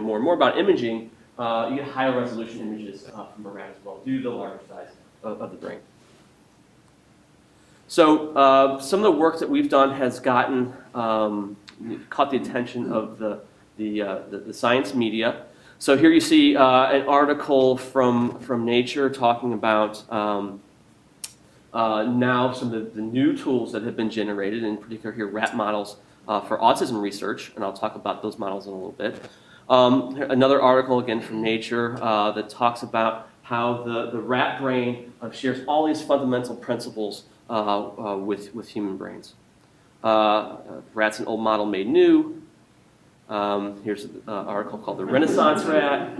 more and more about imaging, you get higher resolution images from a rat as well, due to the larger size of the brain. So some of the work that we've done has gotten caught the attention of the science media. So here you see an article from Nature talking about now some of the new tools that have been generated, in particular here rat models for autism research, and I'll talk about those models in a little bit. Another article again from Nature that talks about how the rat brain shares all these fundamental principles with human brains. Rat's an old model made new. Here's an article called The Renaissance Rat.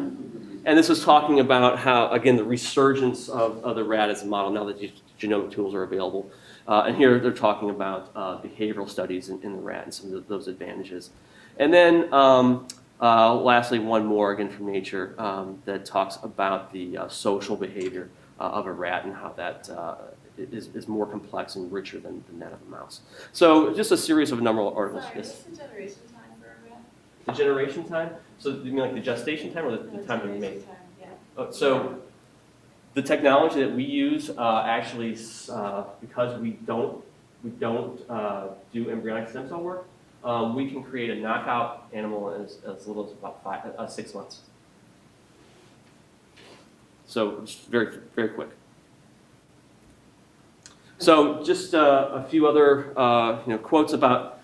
And this is talking about how, again, the resurgence of the rat as a model now that these genomic tools are available. And here they're talking about behavioral studies in the rat and some of those advantages. And then lastly, one more, again, from Nature that talks about the social behavior of a rat and how that is more complex and richer than that of a mouse. So just a series of a number of articles. Sorry, Yes. what's the generation time for a rat? The generation time? So you mean like the gestation time or the time of mate? Time, yeah. So the technology that we use actually, because we don't do embryonic stem cell work, we can create a knockout animal as little as about 6 months. So it's very, very quick. So just a few other quotes about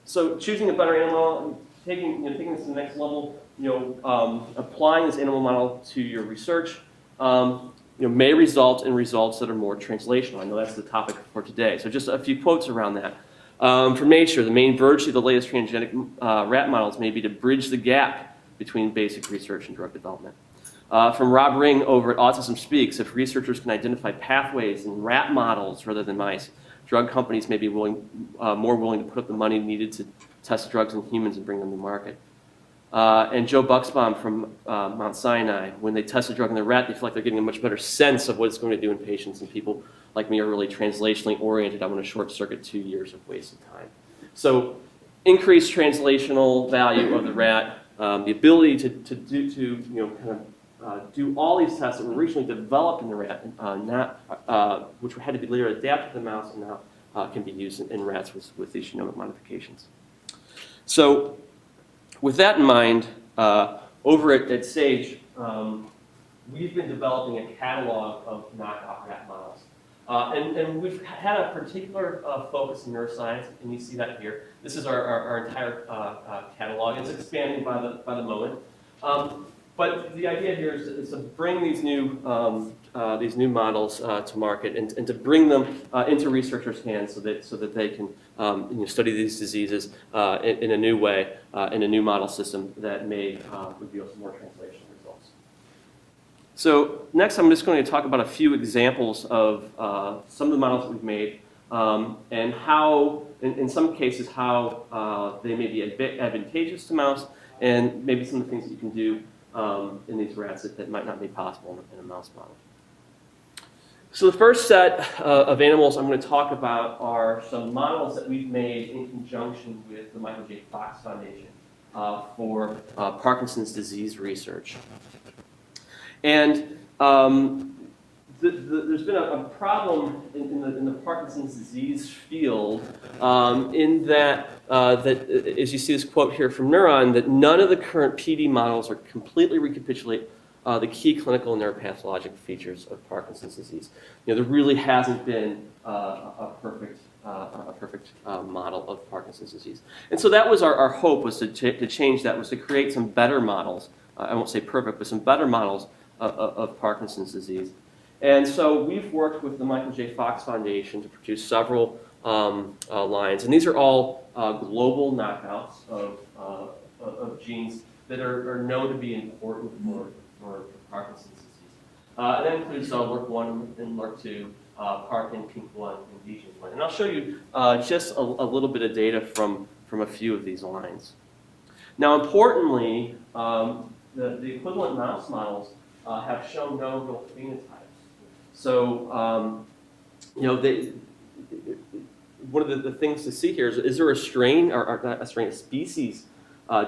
so choosing a better animal, taking this to the next level, applying this animal model to your research, may result in results that are more translational. I know that's the topic for today. So just a few quotes around that. From Nature, the main virtue of the latest transgenic rat models may be to bridge the gap between basic research and drug development. From Rob Ring over at Autism Speaks, if researchers can identify pathways in rat models rather than mice, drug companies may be more willing to put up the money needed to test drugs in humans and bring them to market. And Joe Buxbaum from Mount Sinai, when they test a drug in the rat, they feel like they're getting a much better sense of what it's going to do in patients, and people like me are really translationally oriented. I want to short circuit 2 years of wasted time. So increased translational value of the rat, the ability to do all these tests that were originally developed in the rat, which had to be later adapted to the mouse, and now can be used in rats with these genomic modifications. So with that in mind, over at Sage, we've been developing a catalog of knockout rat models. And we've had a particular focus in neuroscience, and you see that here. This is our entire catalog. It's expanding by the moment. But the idea here is to bring these new models to market and to bring them into researchers' hands so that they can study these diseases in a new way, in a new model system that may reveal some more translational results. So next, I'm just going to talk about a few examples of some of the models that we've made and how, in some cases, how they may be advantageous to mouse, and maybe some of the things that you can do in these rats that might not be possible in a mouse model. So the first set of animals I'm going to talk about are some models that we've made in conjunction with the Michael J. Fox Foundation for Parkinson's disease research. And there's been a problem in the Parkinson's disease field in that, as you see this quote here from Neuron, that none of the current PD models are completely recapitulate the key clinical and neuropathologic features of Parkinson's disease. There really hasn't been a perfect model of Parkinson's disease. And so that was our hope, was to change that, was to create some better models. I won't say perfect, but some better models of Parkinson's disease. And so we've worked with the Michael J. Fox Foundation to produce several lines. And these are all global knockouts of genes that are known to be important for Parkinson's disease. And that includes LRRK1 and LRRK2, PARK and PINK1, and DGEN1. And I'll show you just a little bit of data from a few of these lines. Now, importantly, the equivalent mouse models have shown no real phenotypes. So, one of the things to see here is there a strain, or not a strain, a species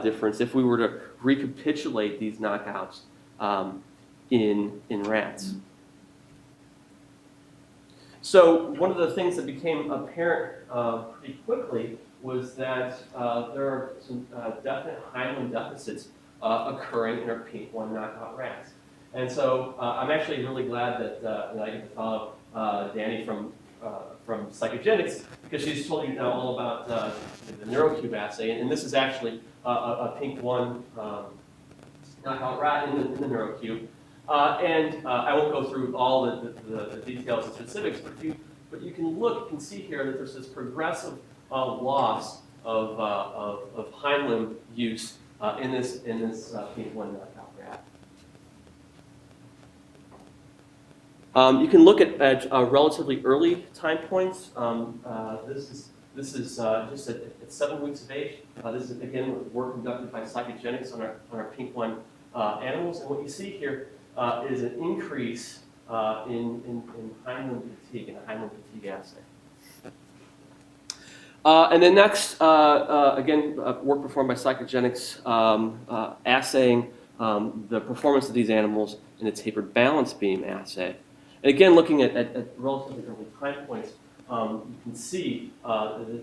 difference if we were to recapitulate these knockouts in rats. So one of the things that became apparent pretty quickly was that there are some definite hyaline deficits occurring in our pink-1 knockout rats. And so I'm actually really glad that I get to follow Danny from Psychogenics, because she's told you now all about the NeuroCube assay, and this is actually a pink-1 knockout rat in the NeuroCube. And I won't go through all the details and specifics, but you can see here that there's this progressive loss of hind limb use in this pink-1 knockout rat. You can look at relatively early time points. This is just at 7 weeks of age. This is again work conducted by Psychogenics on our pink-1 animals, and what you see here is an increase in hind limb fatigue, in a hind limb fatigue assay. And then next, again, work performed by Psychogenics assaying the performance of these animals in a tapered balance beam assay. And again, looking at relatively early time points, you can see an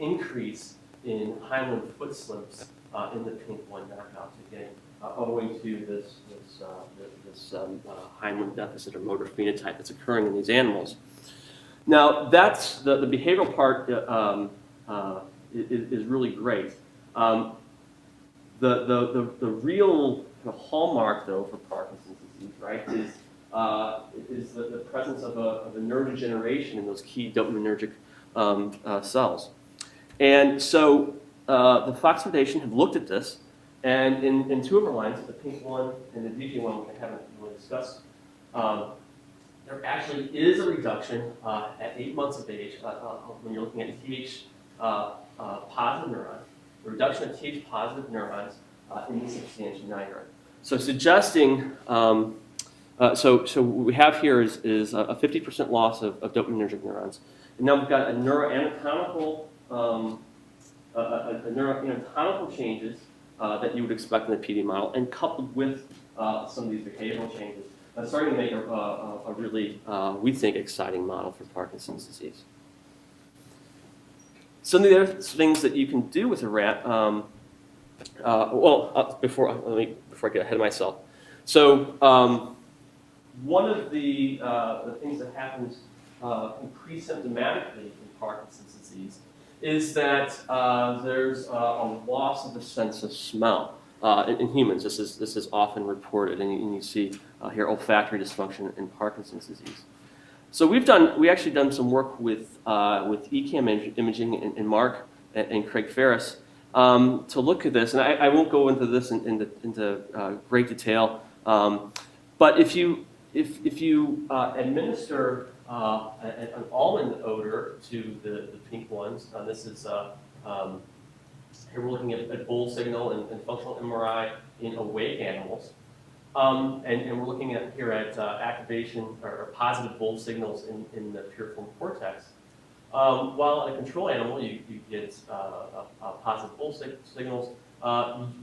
increase in hind limb foot slips in the pink-1 knockouts, again, owing to this hind limb deficit or motor phenotype that's occurring in these animals. Now, that's the behavioral part is really great. The real hallmark, though, for Parkinson's disease, right, is the presence of a neurodegeneration in those key dopaminergic cells. And so the Fox Foundation have looked at this, and in two of our lines, the pink-1 and the DJ-1, which I haven't really discussed, there actually is a reduction at 8 months of age when you're looking at Th positive neurons, a reduction of Th positive neurons in the substantia nigra. So suggesting, so what we have here is a 50% loss of dopaminergic neurons. And now we've got a neuroanatomical changes that you would expect in the PD model, and coupled with some of these behavioral changes, starting to make a really, we think, exciting model for Parkinson's disease. Some of the other things that you can do with a rat, before I get ahead of myself. So one of the things that happens pre-symptomatically in Parkinson's disease is that there's a loss of the sense of smell. In humans, this is often reported, and you see here olfactory dysfunction in Parkinson's disease. So we actually done some work with ECAM imaging and Mark and Craig Ferris to look at this, and I won't go into this into great detail, but if you administer an almond odor to the pink ones, this is here we're looking at bull signal and functional MRI in awake animals. And we're looking at here at activation or positive bull signals in the piriform cortex. While in a control animal, you get positive bull signals,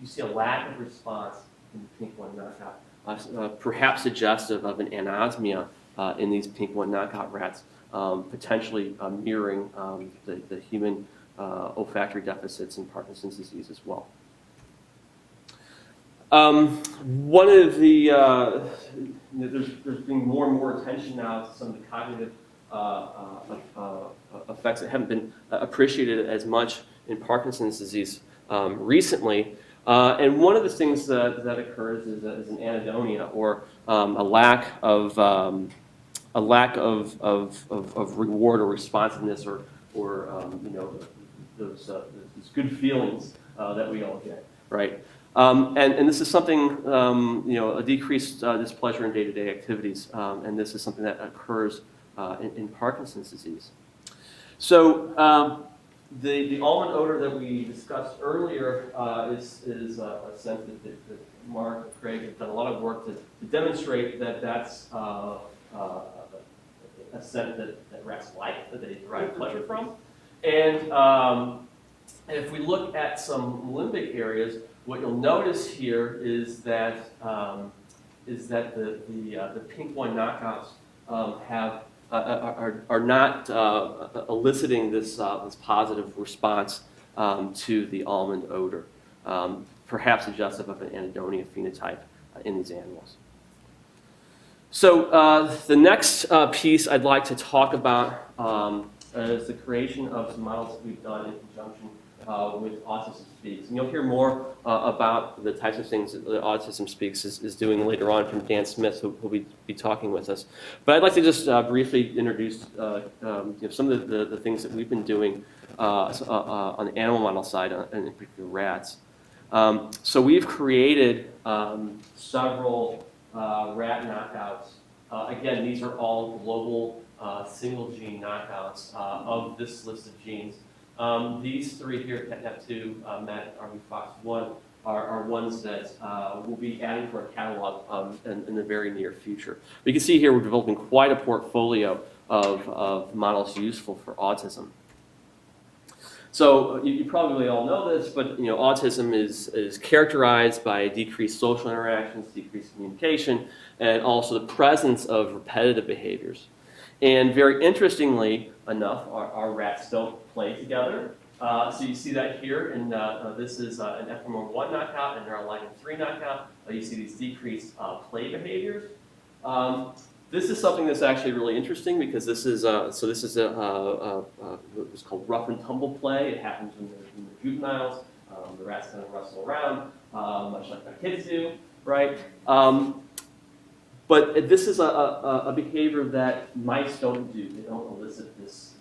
you see a lack of response in the pink-1 knockout, perhaps suggestive of an anosmia in these pink-1 knockout rats, potentially mirroring the human olfactory deficits in Parkinson's disease as well. One of the, there's been more and more attention now to some of the cognitive effects that haven't been appreciated as much in Parkinson's disease recently. And one of the things that occurs is an anhedonia, or a lack of reward or responsiveness, or those good feelings that we all get, right? And this is something, a decreased displeasure in day-to-day activities, and this is something that occurs in Parkinson's disease. So the almond odor that we discussed earlier is a sense that Mark and Craig have done a lot of work to demonstrate that that's a scent that rats like, that they derive pleasure from. And if we look at some limbic areas, what you'll notice here is that the pink one knockouts are not eliciting this positive response to the almond odor, perhaps suggestive of an anhedonia phenotype in these animals. So the next piece I'd like to talk about is the creation of some models that we've done in conjunction with Autism Speaks. And you'll hear more about the types of things that Autism Speaks is doing later on from Dan Smith, who will be talking with us. But I'd like to just briefly introduce some of the things that we've been doing on the animal model side, and in particular rats. So we've created several rat knockouts. Again, these are all global single gene knockouts of this list of genes. These three here, CatNap2, MET, RBFOX1, are ones that we'll be adding to our catalog in the very near future. But you can see here we're developing quite a portfolio of models useful for autism. So you probably all know this, but autism is characterized by decreased social interactions, decreased communication, and also the presence of repetitive behaviors. And very interestingly enough, our rats don't play together. So you see that here, and this is an FMR1 knockout and Neuroscience knockout. You see these decreased play behaviors. This is something that's actually really interesting because this is what's called rough and tumble play. It happens in the juveniles. The rats kind of wrestle around, much like our kids do, right? But this is a behavior that mice don't do. They don't elicit this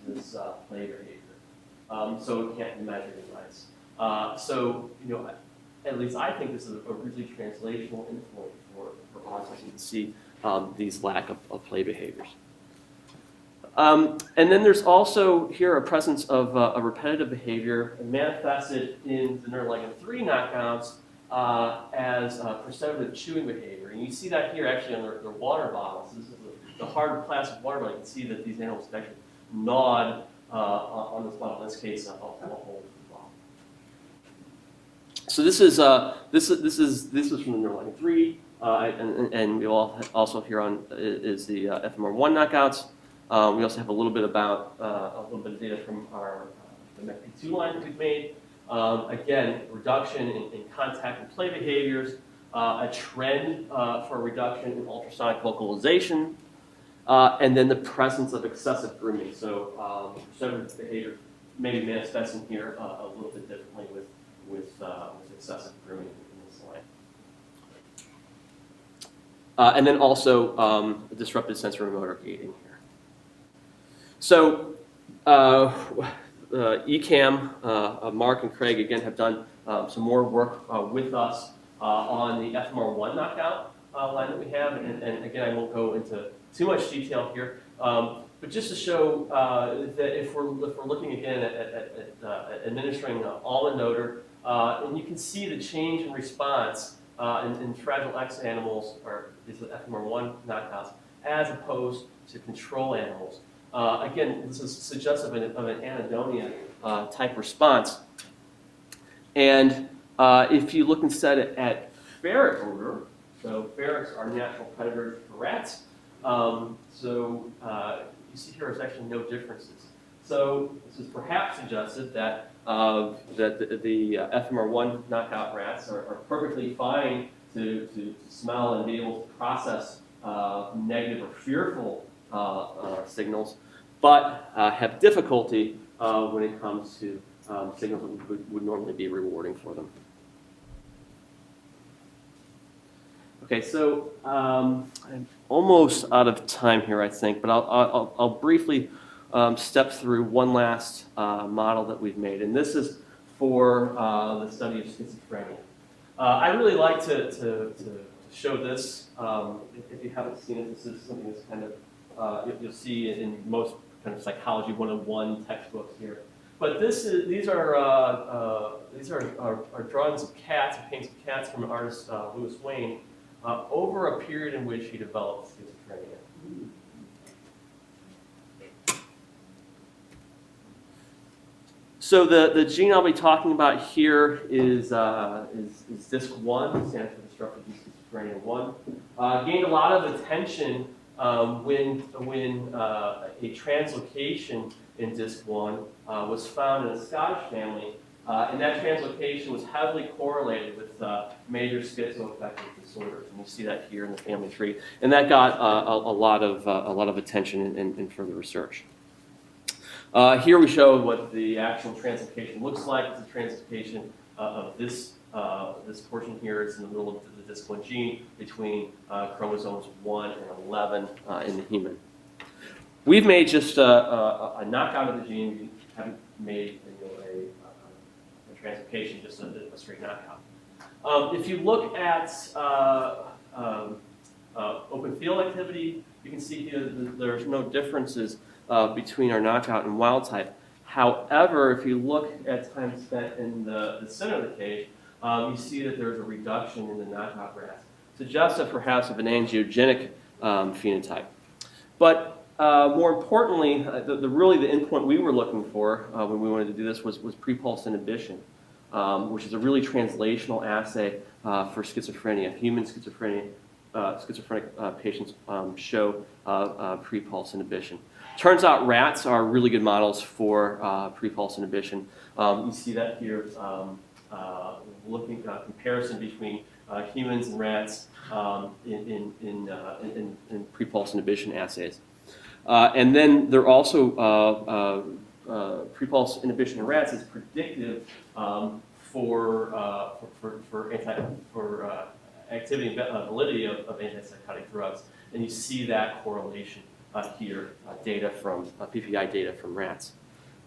play behavior, so it can't be measured in mice. So at least I think this is a really translational endpoint for autism to see these lack of play behaviors. And then there's also here a presence of a repetitive behavior manifested in the Neuroscience 3 knockouts as perceptive chewing behavior. And you see that here actually on their water bottles. This is the hard plastic water bottle. You can see that these animals actually gnawed on this bottle, in this case, a whole bottle. So this is from the Neuroscience 3. And we all also here on is the FMR1 knockouts. We also have a little bit of data from the MECP2 line that we've made. Again, reduction in contact and play behaviors, a trend for a reduction in ultrasonic vocalization, and then the presence of excessive grooming. So perceptive behavior may be manifesting here a little bit differently with excessive grooming in this line. And then also disrupted sensorimotor gating here. So ECAM, Mark and Craig again have done some more work with us on the FMR1 knockout line that we have, and again I won't go into too much detail here, but just to show that if we're looking again at administering almond odor, and you can see the change in response in Fragile X animals, or these are FMR1 knockouts, as opposed to control animals. Again, this is suggestive of an anhedonia type response. And if you look instead at ferret odor, so ferrets are natural predators for rats, so you see here there's actually no differences. So this is perhaps suggestive that the FMR1 knockout rats are perfectly fine to smell and be able to process negative or fearful signals, but have difficulty when it comes to signals that would normally be rewarding for them. Okay, so I'm almost out of time here, I think, but I'll briefly step through one last model that we've made, and this is for the study of schizophrenia. I really like to show this. If you haven't seen it, this is something that's kind of you'll see in most kind of psychology 101 textbooks here. But these are drawings of cats, paintings of cats from artist Louis Wayne over a period in which he developed schizophrenia. So the gene I'll be talking about here is DISC1, stands for disruptive schizophrenia 1. Gained a lot of attention when a translocation in DISC1 was found in a Scottish family, and that translocation was heavily correlated with major schizoaffective disorders, and you see that here in the family tree, and that got a lot of attention in further research. Here we show what the actual translocation looks like. It's a translocation of this portion here. It's in the middle of the DISC1 gene between chromosomes 1 and 11 in the human. We've made just a knockout of the gene. We haven't made a translocation, just a straight knockout. If you look at open field activity, you can see here that there's no differences between our knockout and wild type. However, if you look at time spent in the center of the cage, you see that there's a reduction in the knockout rats, suggestive perhaps of an angiogenic phenotype. But more importantly, really the endpoint we were looking for when we wanted to do this was pre-pulse inhibition, which is a really translational assay for schizophrenia. Human schizophrenic patients show pre-pulse inhibition. Turns out rats are really good models for pre-pulse inhibition. You see that here, looking at comparison between humans and rats in pre-pulse inhibition assays. And then there are also pre-pulse inhibition in rats is predictive for activity and validity of antipsychotic drugs, and you see that correlation here, data from PPI data from rats.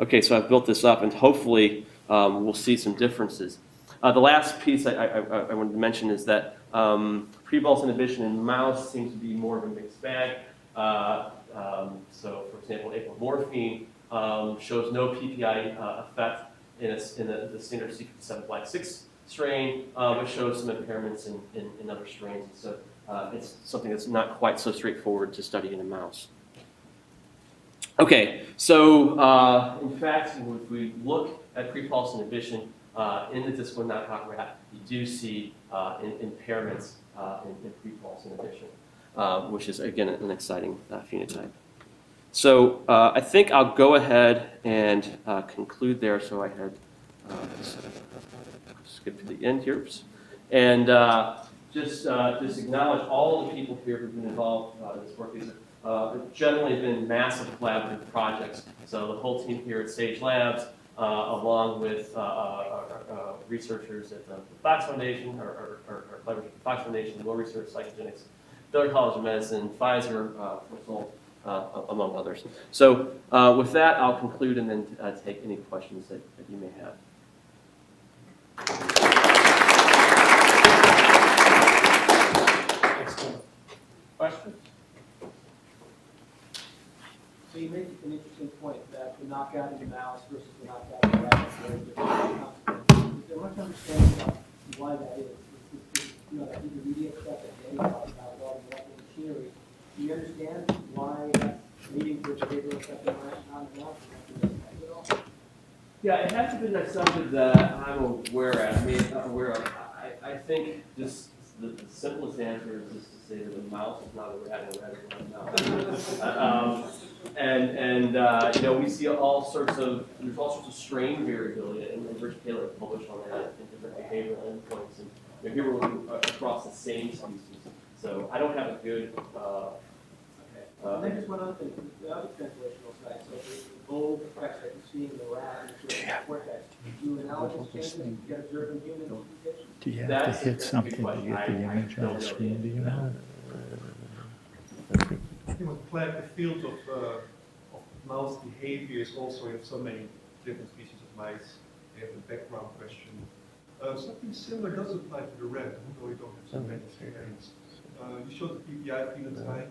Okay, so I've built this up, and hopefully we'll see some differences. The last piece I wanted to mention is that pre-pulse inhibition in mouse seems to be more of a mixed bag. So, for example, apomorphine shows no PPI effect in the standard C57 Black 6 strain, but shows some impairments in other strains. So it's something that's not quite so straightforward to study in a mouse. Okay, so in fact, if we look at pre-pulse inhibition in the DISC1 knockout rat, you do see impairments in pre-pulse inhibition, which is, again, an exciting phenotype. So I think I'll go ahead and conclude there. So I had skip to the end here, and just acknowledge all the people here who've been involved in this work. These have generally been massive collaborative projects. So the whole team here at Sage Labs, along with researchers at the Fox Foundation, or collaborators at the Fox Foundation, Will Research, Psychogenics, Baylor College of Medicine, Pfizer, among others. So with that, I'll conclude and then take any questions that you may have. Excellent. Questions? So you make an interesting point that the knockout in the mouse versus the knockout in the rat is very different consequences. Is there much understanding about why that is? That intermediate step that Danny talked about with all the molecular machinery. Do you understand why that's leading to a behavioral effect in rats, not in mouse? At all? Yeah, it hasn't been something that I'm aware of. I think just the simplest answer is just to say that a mouse is not a rat and a rat is not a mouse. We see all sorts of strain variability, and Rich Taylor published on that in different behavioral endpoints. And here we're looking across the same species. So I don't have a good. And then just one other thing, the other translational side, so the bold effects that you see in the rat and the cortex, do analogous changes get observed in humans? Do you have to hit something to get the image on the screen? Do you know? I think the field of mouse behavior is also in so many different species of mice. They have the background question. Something similar does apply to the rat, although we don't have so many experiments. You showed the PPI phenotype.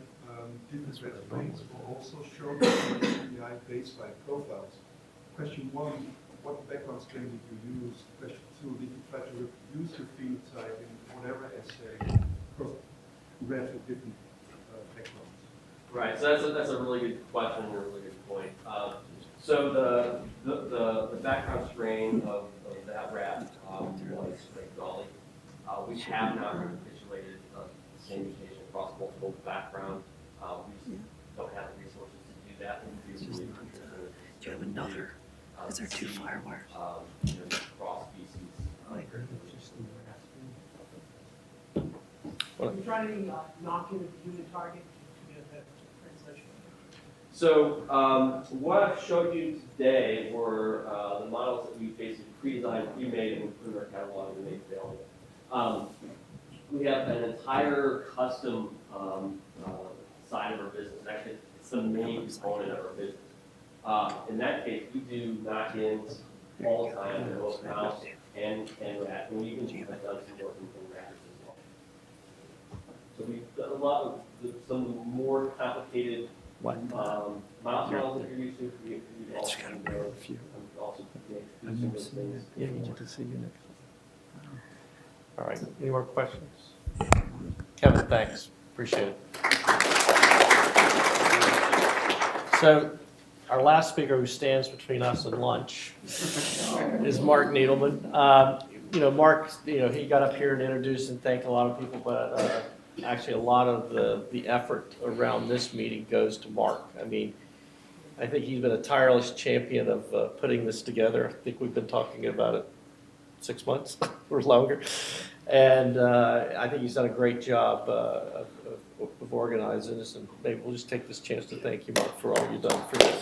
Different rat strains will also show the PPI baseline profiles. Question 1, what background strain did you use? Question 2, did you try to reproduce your phenotype in whatever assay across rats with different backgrounds? Right, so that's a really good question and a really good point. So the background strain of that rat was Bengali. We have not recapitulated the same mutation across multiple backgrounds. We just don't have the resources to do that. Do you have another? Is there two firewires? Cross species. Are you trying to knock in a human target to get that translation? So what I've showed you today were the models that we basically pre-designed, pre-made, and put in our catalog and made available. We have an entire custom side of our business. Actually, it's the main component of our business. In that case, we do knock-ins all the time in both mouse and rat. And we even have done some work in rats as well. So we've done a lot of some more complicated What? mouse models that you're used to. We It's also got a can pair of few. also make I've some never of those seen things. it. Yeah, you get to see it. All right, any more questions? Kevin, thanks, appreciate it. So our last speaker who stands between us and lunch is Mark Needleman. Mark, he got up here and introduced and thanked a lot of people, but actually a lot of the effort around this meeting goes to Mark. I mean, I think he's been a tireless champion of putting this together. I think we've been talking about it 6 months or longer. And I think he's done a great job of organizing this, and maybe we'll just take this chance to thank you, Mark, for all you've done for this.